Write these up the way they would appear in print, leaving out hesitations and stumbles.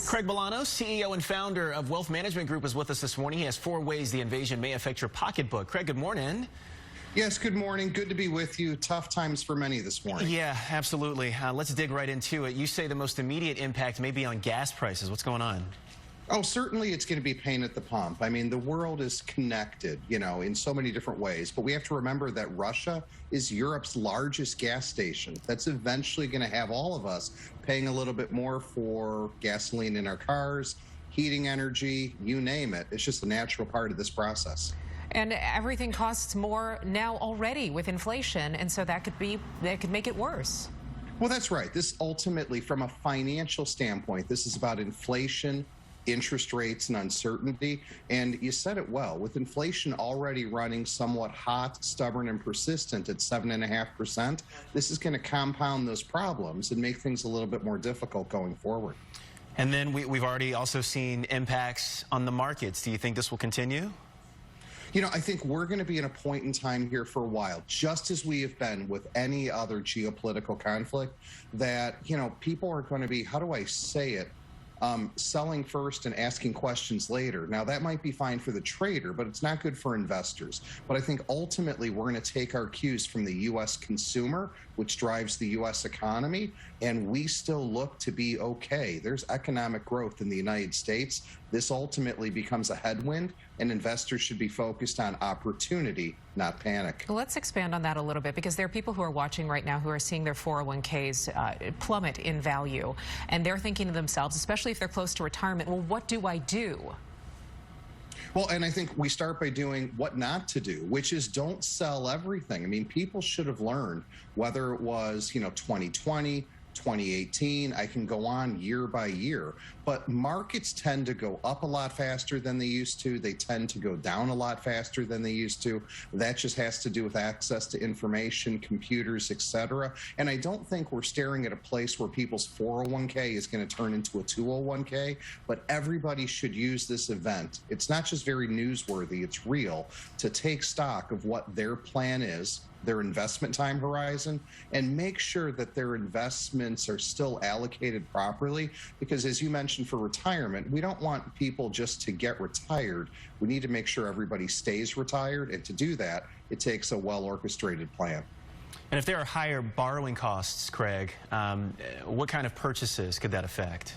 Craig Bolanos, CEO and founder of Wealth Management Group, is with us this morning. He has 4 ways the invasion may affect your pocketbook. Craig, good morning. Yes, good morning. Good to be with you. Tough times for many this morning. Yeah, absolutely. Let's dig right into it. You say the most immediate impact may be on gas prices. What's going on? Oh, certainly it's going to be pain at the pump. I mean, the world is connected, in so many different ways. But we have to remember that Russia is Europe's largest gas station. That's eventually going to have all of us paying a little bit more for gasoline in our cars, heating energy, you name it. It's just a natural part of this process. And everything costs more now already with inflation, and so that could make it worse. Well, that's right. This ultimately, from a financial standpoint, this is about inflation, interest rates, and uncertainty. And you said it well, with inflation already running somewhat hot, stubborn, and persistent at 7.5%, this is going to compound those problems and make things a little bit more difficult going forward. And then we've already also seen impacts on the markets. Do you think this will continue? I think we're going to be in a point in time here for a while, just as we have been with any other geopolitical conflict, that, people are going to be, how do I say it, selling first and asking questions later. Now, that might be fine for the trader, but it's not good for investors. But I think ultimately we're going to take our cues from the U.S. consumer, which drives the U.S. economy, and we still look to be okay. There's economic growth in the United States. This ultimately becomes a headwind, and investors should be focused on opportunity, not panic. Let's expand on that a little bit, because there are people who are watching right now who are seeing their 401ks plummet in value, and they're thinking to themselves, especially if they're close to retirement, well, what do I do? Well, and I think we start by doing what not to do, which is don't sell everything. I mean, people should have learned, whether it was, 2020, 2018, I can go on year by year, but markets tend to go up a lot faster than they used to. They tend to go down a lot faster than they used to. That just has to do with access to information, computers, etc. And I don't think we're staring at a place where people's 401k is going to turn into a 201k, but everybody should use this event. It's not just very newsworthy, it's real, to take stock of what their plan is, their investment time horizon, and make sure that their investments are still allocated properly, because as you mentioned, for retirement, we don't want people just to get retired. We need to make sure everybody stays retired, and to do that, it takes a well-orchestrated plan. And if there are higher borrowing costs, Craig, what kind of purchases could that affect?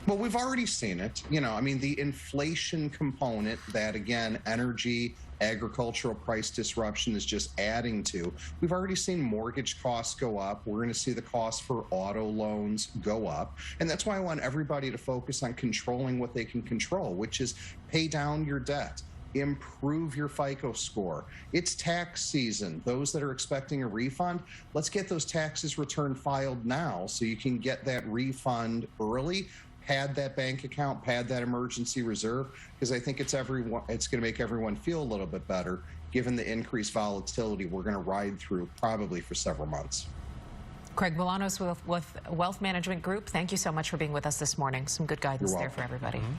Well, we've already seen it. I mean, the inflation component that, again, energy, agricultural price disruption is just adding to. We've already seen mortgage costs go up. We're going to see the cost for auto loans go up. And that's why I want everybody to focus on controlling what they can control, which is pay down your debt. Improve your FICO score. It's tax season. Those that are expecting a refund, let's get those taxes return filed now so you can get that refund early. Pad that bank account, pad that emergency reserve, because I think it's going to make everyone feel a little bit better, given the increased volatility we're going to ride through probably for several months. Craig Bolanos with Wealth Management Group, thank you so much for being with us this morning. Some good guidance there for everybody.